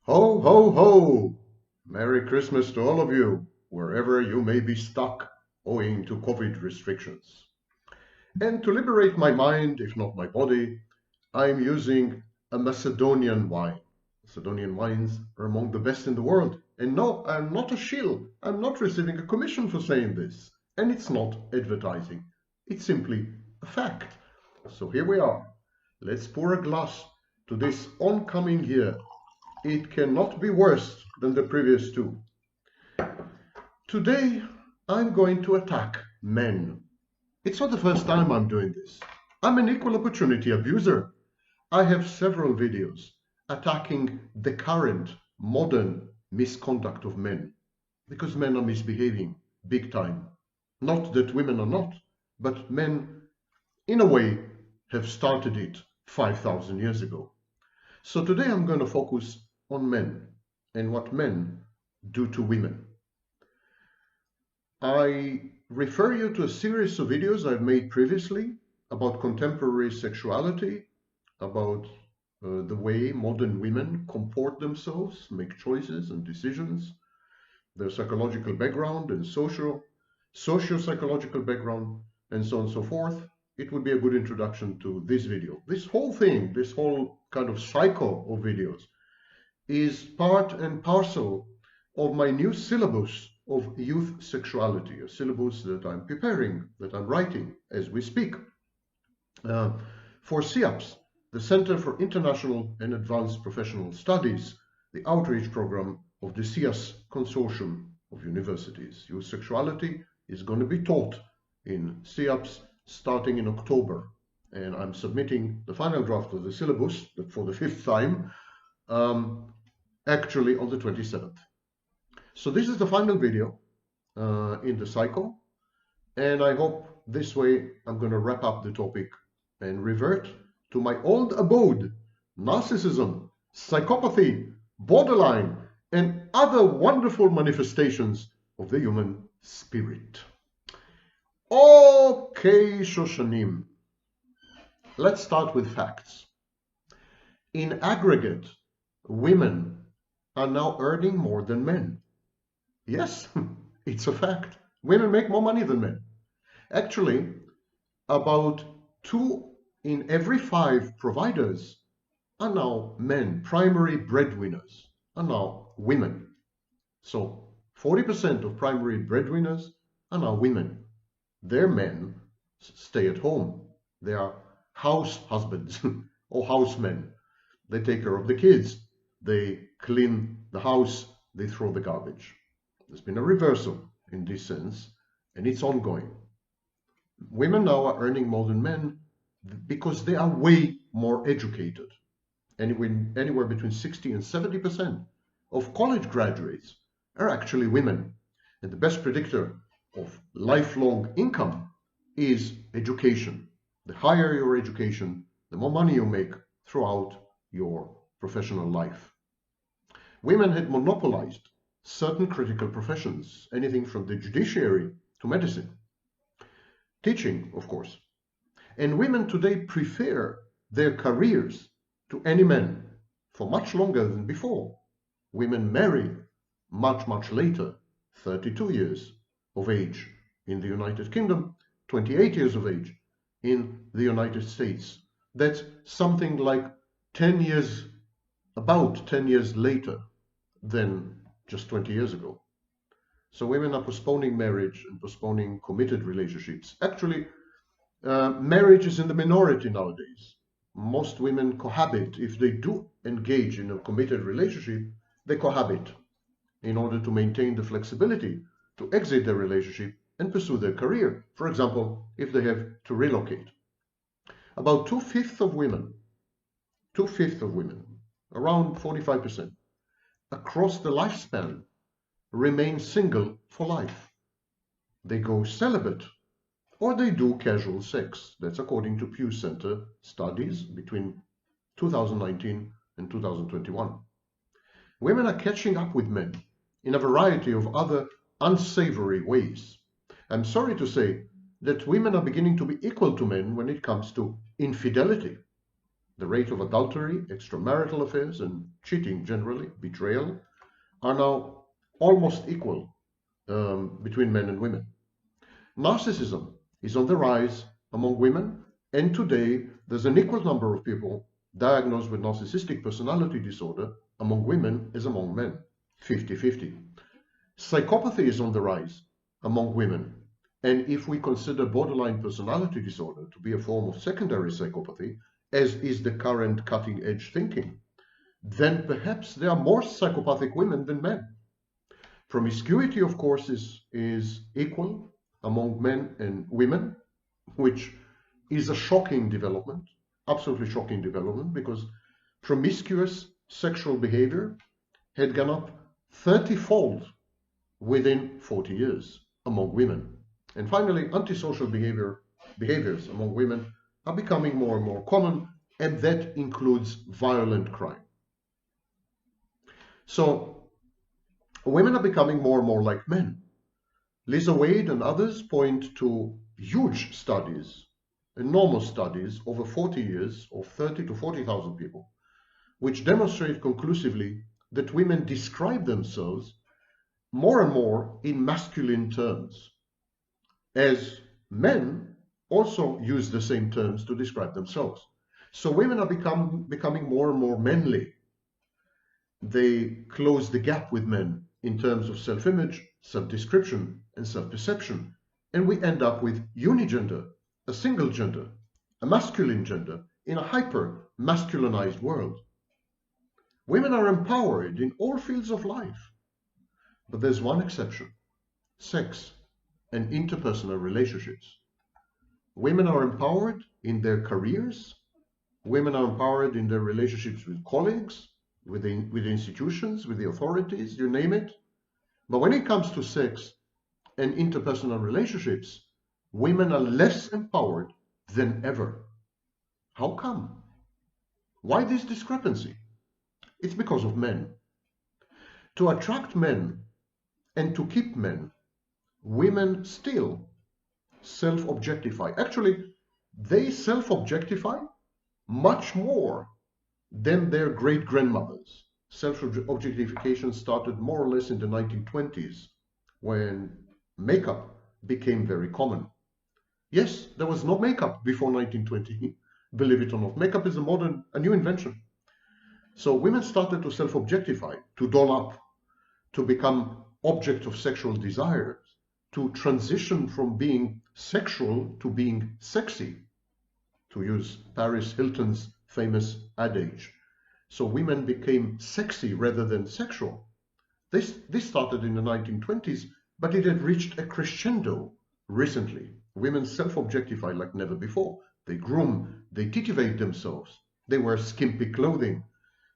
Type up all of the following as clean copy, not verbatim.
Ho, ho, ho! Merry Christmas to all of you, wherever you may be stuck owing to COVID restrictions. And to liberate my mind, if not my body, I'm using a Macedonian wine. Macedonian wines are among the best in the world. And no, I'm not a shill. I'm not receiving a commission for saying this. And it's not advertising. It's simply a fact. So here we are. Let's pour a glass to this oncoming year. It cannot be worse than the previous two. Today, I'm going to attack men. It's not the first time I'm doing this. I'm an equal opportunity abuser. I have several videos attacking the current modern misconduct of men because men are misbehaving big time. Not that women are not, but men, in a way, have started it 5,000 years ago. So today I'm going to focus on men and what men do to women. I refer you to a series of videos I've made previously about contemporary sexuality, about the way modern women comport themselves, make choices and decisions, their psychological background and socio-psychological background, and so on and so forth. It would be a good introduction to this video. This whole thing, this whole kind of cycle of videos is part and parcel of my new syllabus of youth sexuality, a syllabus that I'm preparing, that I'm writing as we speak, for CIAPS, the Center for International and Advanced Professional Studies, the outreach program of the CIAS Consortium of Universities. Youth sexuality is going to be taught in CIAPS starting in October, and I'm submitting the final draft of the syllabus for the 5th time, actually on the 27th. So this is the final video in the cycle, and I hope this way I'm going to wrap up the topic and revert to my old abode: narcissism, psychopathy, borderline, and other wonderful manifestations of the human spirit. Okay, Shoshanim, let's start with facts. In aggregate, women are now earning more than men. Yes, it's a fact. Women make more money than men. Actually, about 2 in every 5 providers are now men. Primary breadwinners are now women. So 40% of primary breadwinners are now women. Their men stay at home. They are house husbands or housemen. They take care of the kids. They clean the house. They throw the garbage. There's been a reversal in this sense, and it's ongoing. Women now are earning more than men because they are way more educated. Anywhere between 60 and 70% of college graduates are actually women. And the best predictor of lifelong income is education. The higher your education, the more money you make throughout your professional life. Women had monopolized certain critical professions, anything from the judiciary to medicine, teaching, of course. And women today prefer their careers to any men for much longer than before. Women marry much, much later, 32 years of age in the United Kingdom, 28 years of age in the United States. That's something like 10 years, about 10 years later than just 20 years ago. So women are postponing marriage and postponing committed relationships. Actually, marriage is in the minority nowadays. Most women cohabit. If they do engage in a committed relationship, they cohabit in order to maintain the flexibility to exit their relationship and pursue their career. For example, if they have to relocate. About 2/5 of women, around 45%, across the lifespan, remain single for life. They go celibate or they do casual sex. That's according to Pew Center studies between 2019 and 2021. Women are catching up with men in a variety of other unsavory ways. I'm sorry to say that women are beginning to be equal to men when it comes to infidelity. The rate of adultery, extramarital affairs, and cheating generally, betrayal, are now almost equal between men and women. Narcissism is on the rise among women, and today there's an equal number of people diagnosed with narcissistic personality disorder among women as among men, 50-50. Psychopathy is on the rise among women, and if we consider borderline personality disorder to be a form of secondary psychopathy, as is the current cutting-edge thinking, then perhaps there are more psychopathic women than men. Promiscuity, of course, is equal among men and women, which is a shocking development, absolutely shocking development, because promiscuous sexual behavior had gone up 30-fold within 40 years among women. And finally, antisocial behaviors among women are becoming more and more common, and that includes violent crime. So women are becoming more and more like men. Lisa Wade and others point to huge studies, enormous studies over 40 years of 30 to 40,000 people, which demonstrate conclusively that women describe themselves more and more in masculine terms, as men also use the same terms to describe themselves. So women are becoming more and more manly. They close the gap with men in terms of self-image, self-description, and self-perception, and we end up with unigender, a single gender, a masculine gender in a hyper-masculinized world. Women are empowered in all fields of life, but there's one exception: sex and interpersonal relationships. Women are empowered in their careers, women are empowered in their relationships with colleagues, with institutions, with the authorities, you name it. But when it comes to sex and interpersonal relationships, women are less empowered than ever. How come? Why this discrepancy? It's because of men. To attract men and to keep men, women still self-objectify. Actually, they self-objectify much more than their great-grandmothers. Self-objectification started more or less in the 1920s, when makeup became very common. Yes, there was no makeup before 1920, believe it or not. Makeup is a new invention. So women started to self-objectify, to doll up, to become object of sexual desires, to transition from being sexual to being sexy, to use Paris Hilton's famous adage. So women became sexy rather than sexual. This started in the 1920s, but it had reached a crescendo recently. Women self-objectify like never before. They groom, they titivate themselves, they wear skimpy clothing,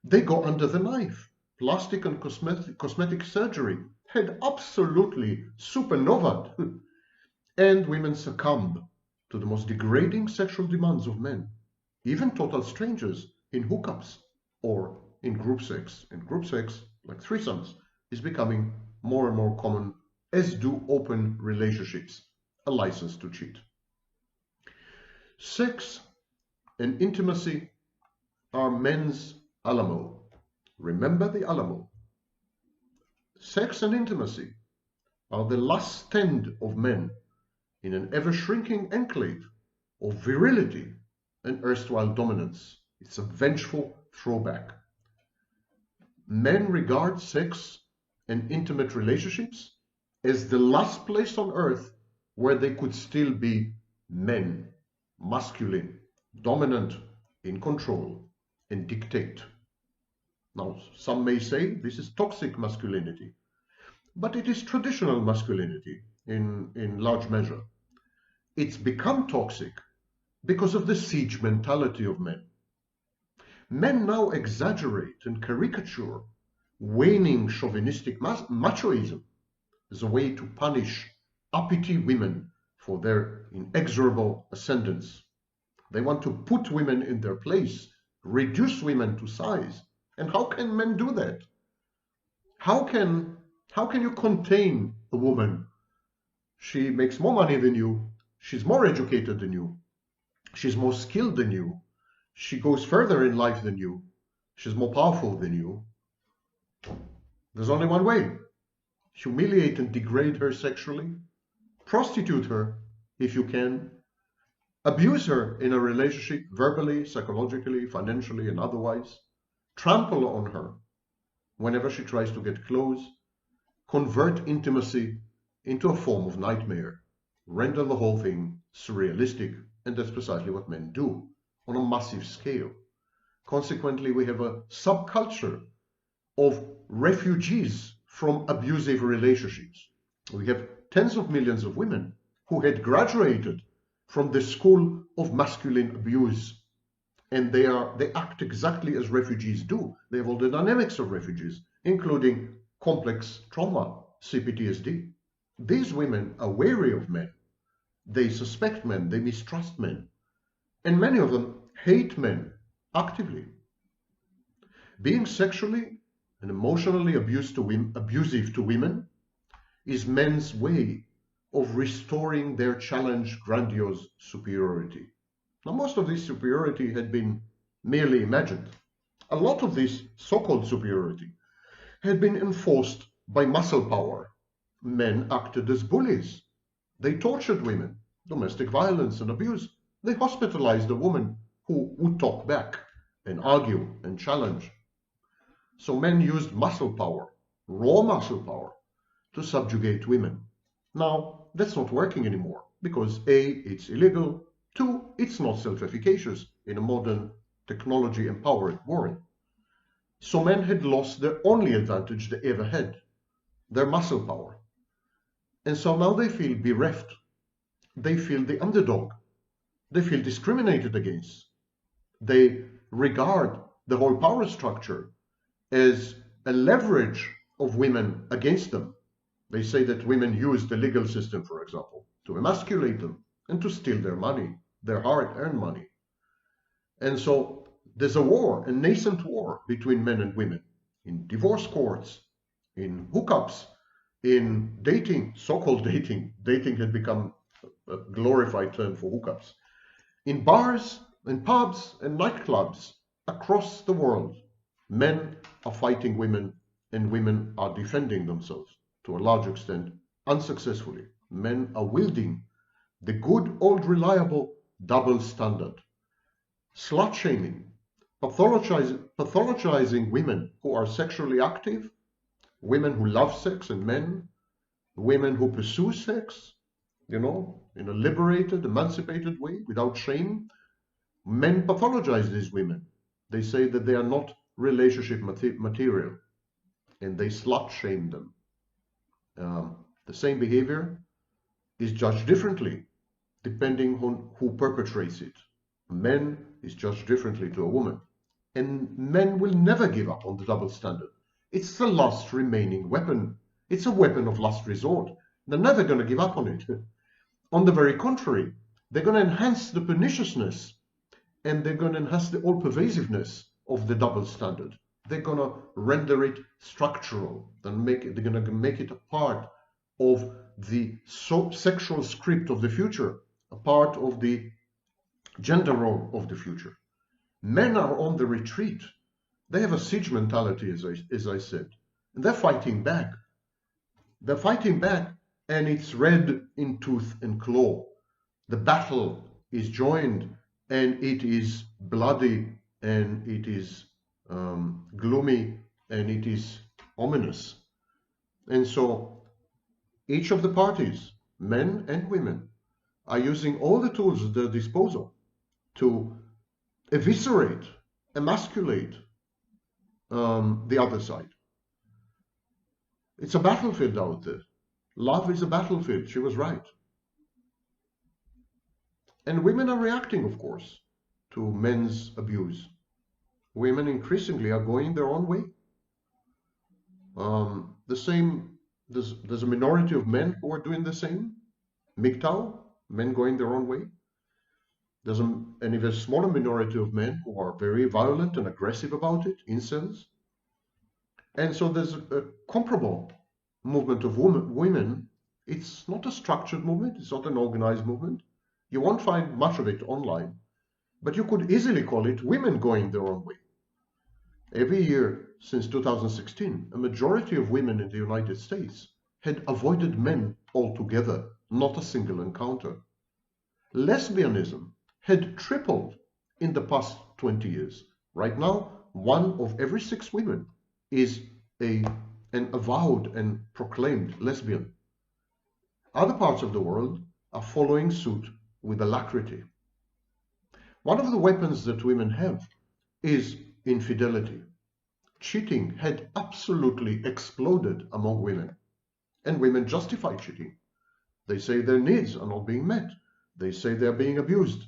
they go under the knife. Plastic and cosmetic surgery had absolutely supernovaed, and women succumb to the most degrading sexual demands of men, even total strangers in hookups or in group sex. And group sex, like threesomes, is becoming more and more common, as do open relationships, a license to cheat. Sex and intimacy are men's Alamo. Remember the Alamo. Sex and intimacy are the last stand of men in an ever-shrinking enclave of virility and erstwhile dominance. It's a vengeful throwback. Men regard sex and intimate relationships as the last place on earth where they could still be men, masculine, dominant, in control, and dictate. Now, some may say this is toxic masculinity, but it is traditional masculinity in large measure. It's become toxic because of the siege mentality of men. Men now exaggerate and caricature waning chauvinistic machoism as a way to punish uppity women for their inexorable ascendance. They want to put women in their place, reduce women to size. And how can men do that? How can you contain a woman? She makes more money than you. She's more educated than you. She's more skilled than you. She goes further in life than you. She's more powerful than you. There's only one way. Humiliate and degrade her sexually. Prostitute her if you can. Abuse her in a relationship, verbally, psychologically, financially, and otherwise. Trample on her whenever she tries to get close. Convert intimacy into a form of nightmare. Render the whole thing surrealistic. And that's precisely what men do on a massive scale. Consequently, we have a subculture of refugees from abusive relationships. We have tens of millions of women who had graduated from the school of masculine abuse, and they act exactly as refugees do. They have all the dynamics of refugees, including complex trauma, CPTSD. These women are wary of men. They suspect men, they mistrust men, and many of them hate men actively. Being sexually and emotionally abusive to women is men's way of restoring their challenged, grandiose superiority. Now, most of this superiority had been merely imagined. A lot of this so-called superiority had been enforced by muscle power. Men acted as bullies. They tortured women, domestic violence and abuse. They hospitalized a woman who would talk back and argue and challenge. So men used muscle power, raw muscle power, to subjugate women. Now, that's not working anymore because A, it's illegal, 2, it's not self-efficacious in a modern technology-empowered world. So men had lost their only advantage they ever had, their muscle power. And so now they feel bereft. They feel the underdog. They feel discriminated against. They regard the whole power structure as a leverage of women against them. They say that women use the legal system, for example, to emasculate them and to steal their money, their hard-earned money. And so there's a war, a nascent war between men and women in divorce courts, in hookups, in dating, so-called dating. Dating had become a glorified term for hookups. In bars, in pubs, and nightclubs across the world. Men are fighting women, and women are defending themselves, to a large extent, unsuccessfully. Men are wielding the good old reliable double standard. Slut-shaming, pathologizing women who are sexually active, women who love sex and men, women who pursue sex, in a liberated, emancipated way, without shame. Men pathologize these women. They say that they are not relationship material, and they slut shame them. The same behavior is judged differently depending on who perpetrates it. Men is judged differently to a woman, and men will never give up on the double standard. It's the last remaining weapon. It's a weapon of last resort. They're never going to give up on it. On the very contrary, they're going to enhance the perniciousness, and they're going to enhance the all-pervasiveness of the double standard. They're going to render it structural. They're going to make it a part of the sexual script of the future, a part of the gender role of the future. Men are on the retreat. They have a siege mentality, as I said, and they're fighting back. They're fighting back, and it's red in tooth and claw. The battle is joined, and it is bloody, and it is gloomy, and it is ominous. And so each of the parties, men and women, are using all the tools at their disposal to eviscerate, emasculate the other side. It's a battlefield out there. Love is a battlefield. She was right. And women are reacting, of course, to men's abuse. Women increasingly are going their own way. There's a minority of men who are doing the same. MGTOW, men going their own way. There's an even smaller minority of men who are very violent and aggressive about it, incels. And so there's a comparable movement of women. It's not a structured movement. It's not an organized movement. You won't find much of it online. but you could easily call it women going their own way. Every year since 2016, a majority of women in the United States had avoided men altogether, not a single encounter. Lesbianism had tripled in the past 20 years. Right now, 1 of every 6 women is an avowed and proclaimed lesbian. Other parts of the world are following suit with alacrity. One of the weapons that women have is infidelity. Cheating had absolutely exploded among women, and women justify cheating. They say their needs are not being met. They say they're being abused.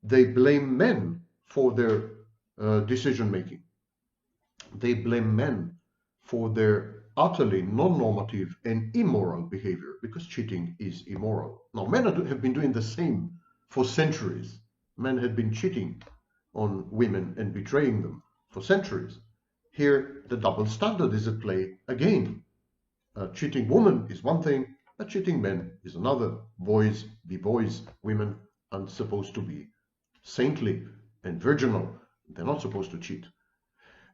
They blame men for their decision-making. They blame men for their utterly non-normative and immoral behavior, because cheating is immoral. Now, men have been doing the same for centuries. Men had been cheating on women and betraying them for centuries. Here, the double standard is at play again. A cheating woman is one thing, a cheating man is another. Boys be boys, women aren't supposed to be saintly and virginal. They're not supposed to cheat.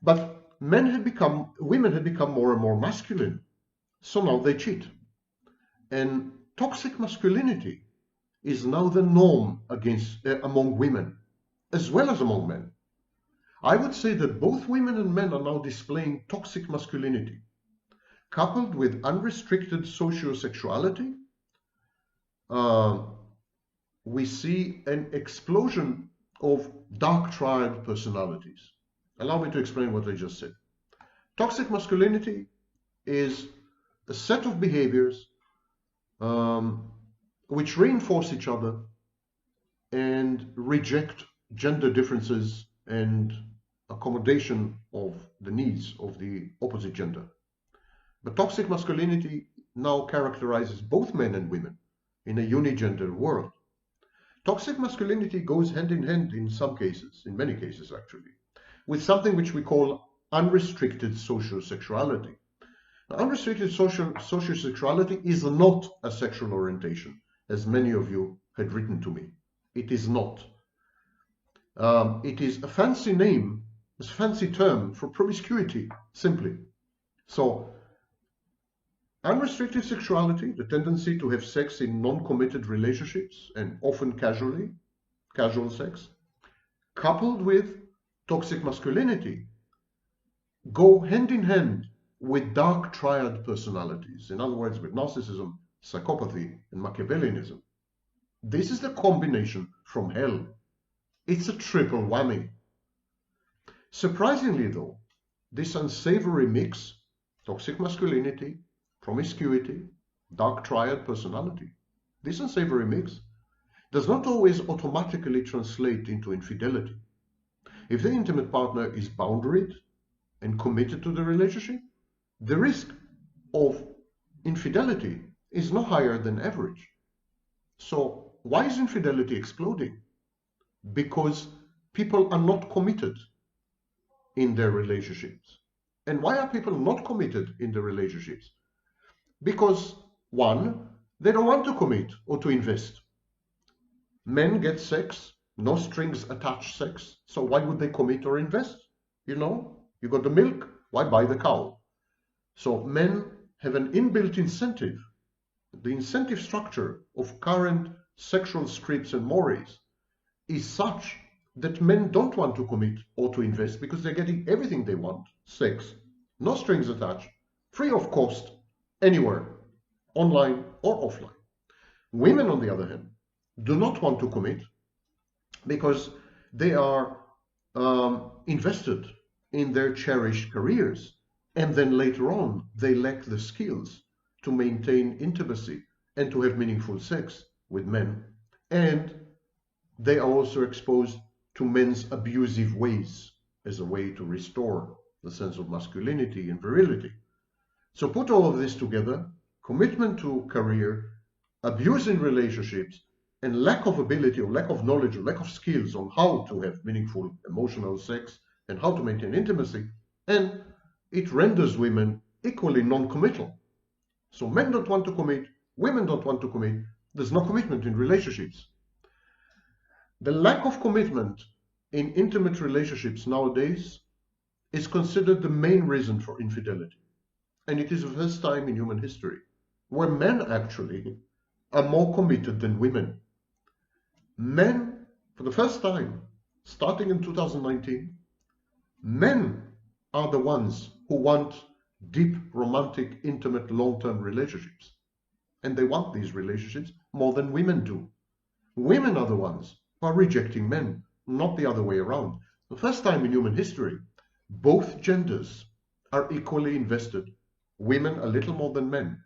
But women had become more and more masculine, so now they cheat. And toxic masculinity is now the norm among women, as well as among men. I would say that both women and men are now displaying toxic masculinity, coupled with unrestricted sociosexuality. We see an explosion of dark triad personalities. Allow me to explain what I just said. Toxic masculinity is a set of behaviors which reinforce each other and reject gender differences and accommodation of the needs of the opposite gender. But toxic masculinity now characterizes both men and women in a unigender world. Toxic masculinity goes hand in hand in some cases, in many cases actually, with something which we call unrestricted social sexuality. Now, unrestricted social sexuality is not a sexual orientation, as many of you had written to me. It is not. It is a fancy name, a fancy term for promiscuity, simply. So, unrestricted sexuality, the tendency to have sex in non-committed relationships and often casual sex, coupled with toxic masculinity, go hand in hand with dark triad personalities. In other words, with narcissism, psychopathy, and Machiavellianism. This is the combination from hell. It's a triple whammy. Surprisingly though, this unsavory mix, toxic masculinity, promiscuity, dark triad personality, this unsavory mix does not always automatically translate into infidelity. If the intimate partner is boundaried and committed to the relationship, the risk of infidelity is no higher than average. So why is infidelity exploding? Because people are not committed in their relationships. And why are people not committed in their relationships? Because, one, they don't want to commit or to invest. Men get sex, no strings attached sex, so why would they commit or invest? You know, you got the milk, why buy the cow? So men have an inbuilt incentive. The incentive structure of current sexual scripts and mores is such that men don't want to commit or to invest because they're getting everything they want, sex, no strings attached, free of cost, anywhere, online or offline. Women, on the other hand, do not want to commit because they are invested in their cherished careers, and then later on they lack the skills to maintain intimacy and to have meaningful sex with men, and they are also exposed to men's abusive ways as a way to restore the sense of masculinity and virility. So put all of this together, commitment to career, abuse in relationships, and lack of ability or lack of knowledge or lack of skills on how to have meaningful emotional sex and how to maintain intimacy, and it renders women equally non-committal. So men don't want to commit, women don't want to commit, there's no commitment in relationships. The lack of commitment in intimate relationships nowadays is considered the main reason for infidelity. And it is the first time in human history where men actually are more committed than women. Men, for the first time, starting in 2019, men are the ones who want deep, romantic, intimate, long-term relationships. And they want these relationships more than women do. Women are the ones who are rejecting men, not the other way around. The first time in human history, both genders are equally invested, women a little more than men,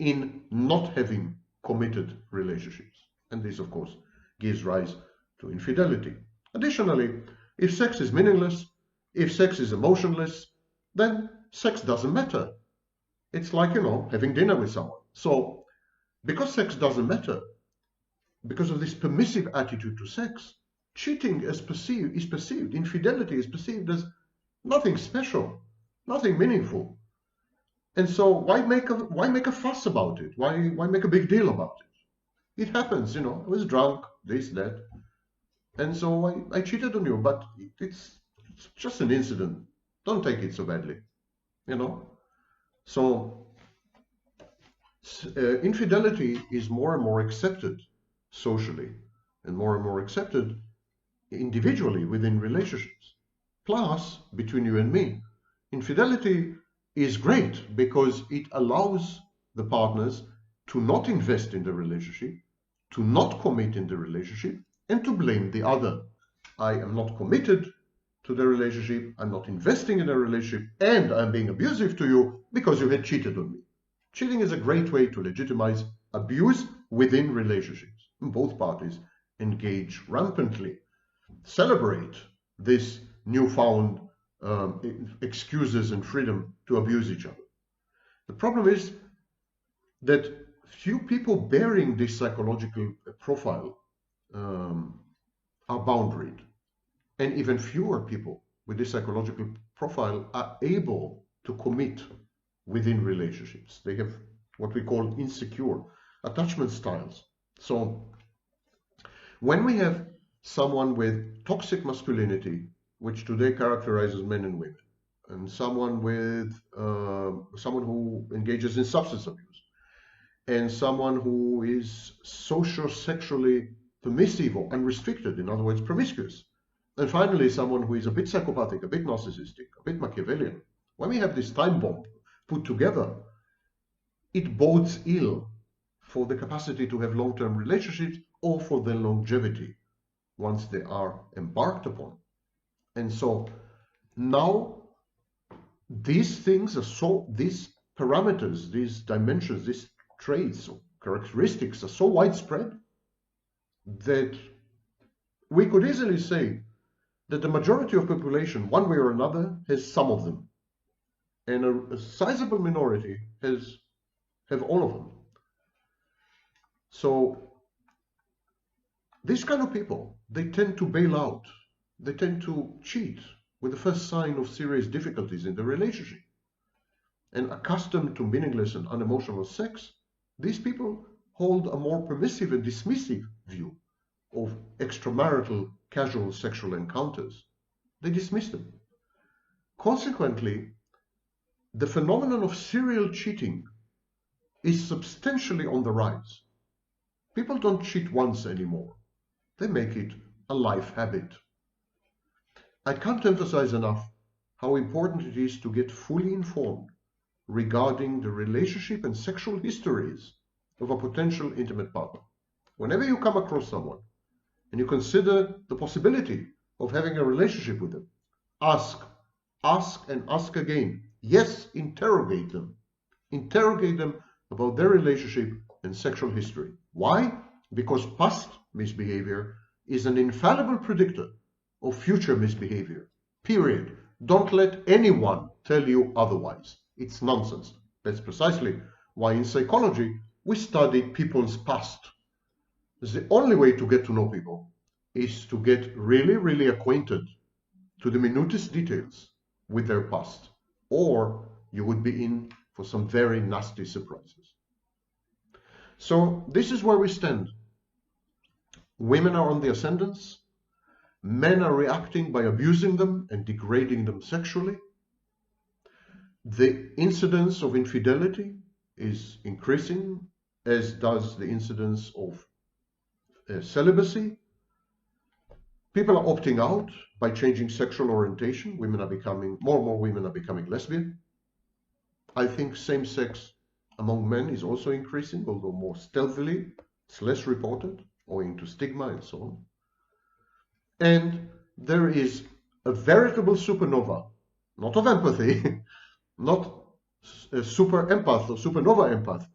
in not having committed relationships. And this, of course, gives rise to infidelity. Additionally, if sex is meaningless, if sex is emotionless, then sex doesn't matter. It's like, having dinner with someone. So, because sex doesn't matter, because of this permissive attitude to sex, cheating is perceived, infidelity is perceived as nothing special, nothing meaningful. And so why make a fuss about it? Why make a big deal about it? It happens, I was drunk, this, that. And so I cheated on you, but it's just an incident. Don't take it so badly, So infidelity is more and more accepted socially and more accepted individually within relationships. Plus, between you and me, infidelity is great because it allows the partners to not invest in the relationship, to not commit in the relationship, and to blame the other. I am not committed to the relationship, I'm not investing in a relationship, and I'm being abusive to you because you had cheated on me. Cheating is a great way to legitimize abuse within relationships. Both parties engage rampantly, celebrate this newfound excuses and freedom to abuse each other. The problem is that few people bearing this psychological profile are boundaried, and even fewer people with this psychological profile are able to commit within relationships. They have what we call insecure attachment styles. So when we have someone with toxic masculinity, which today characterizes men and women, and someone who engages in substance abuse, and someone who is socio-sexually permissive or unrestricted, in other words, promiscuous, and finally someone who is a bit psychopathic, a bit narcissistic, a bit Machiavellian. When we have this time bomb put together, it bodes ill for the capacity to have long-term relationships or for their longevity once they are embarked upon. And so now these things these parameters, these dimensions, these traits or characteristics are so widespread that we could easily say that the majority of population, one way or another, has some of them, and a sizable minority have all of them. So these kind of people, they tend to bail out, they tend to cheat with the first sign of serious difficulties in the relationship. And accustomed to meaningless and unemotional sex, these people hold a more permissive and dismissive view of extramarital casual sexual encounters. They dismiss them. Consequently, the phenomenon of serial cheating is substantially on the rise. People don't cheat once anymore. They make it a life habit. I can't emphasize enough how important it is to get fully informed regarding the relationship and sexual histories of a potential intimate partner. Whenever you come across someone and you consider the possibility of having a relationship with them, ask and ask again. Yes, interrogate them. Interrogate them about their relationship and sexual history. Why? Because past misbehavior is an infallible predictor of future misbehavior. Period. Don't let anyone tell you otherwise. It's nonsense. That's precisely why in psychology we study people's past. The only way to get to know people is to get really, really acquainted to the minutest details with their past, or you would be in for some very nasty surprises. So this is where we stand. Women are on the ascendance. Men are reacting by abusing them and degrading them sexually. The incidence of infidelity is increasing, as does the incidence of celibacy. People are opting out by changing sexual orientation. More and more women are becoming lesbian. I think same-sex among men is also increasing, although more stealthily. It's less reported, owing to stigma and so on. And there is a veritable supernova, not of empathy, not a super empath or supernova empath,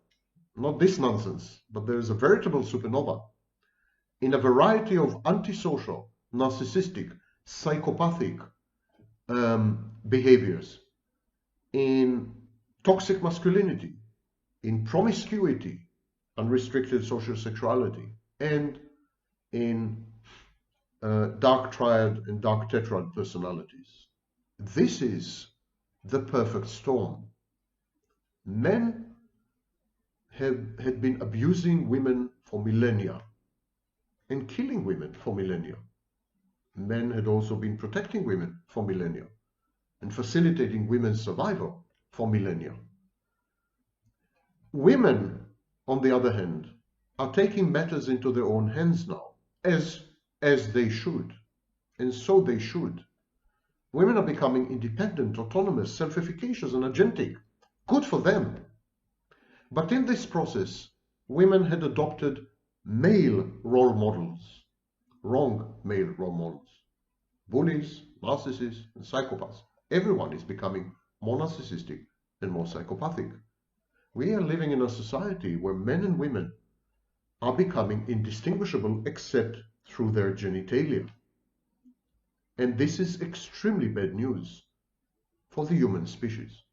not this nonsense, but there is a veritable supernova in a variety of antisocial, narcissistic, psychopathic behaviors, in toxic masculinity, in promiscuity, unrestricted social sexuality, and in dark triad and dark tetrad personalities. This is the perfect storm. Men had been abusing women for millennia and killing women for millennia. Men had also been protecting women for millennia and facilitating women's survival for millennia. Women, on the other hand, are taking matters into their own hands now, as they should, and so they should. Women are becoming independent, autonomous, self-efficacious, and agentic. Good for them. But in this process, women had adopted male role models, wrong male role models. Bullies, narcissists, and psychopaths. Everyone is becoming more narcissistic and more psychopathic. We are living in a society where men and women are becoming indistinguishable except through their genitalia. And this is extremely bad news for the human species.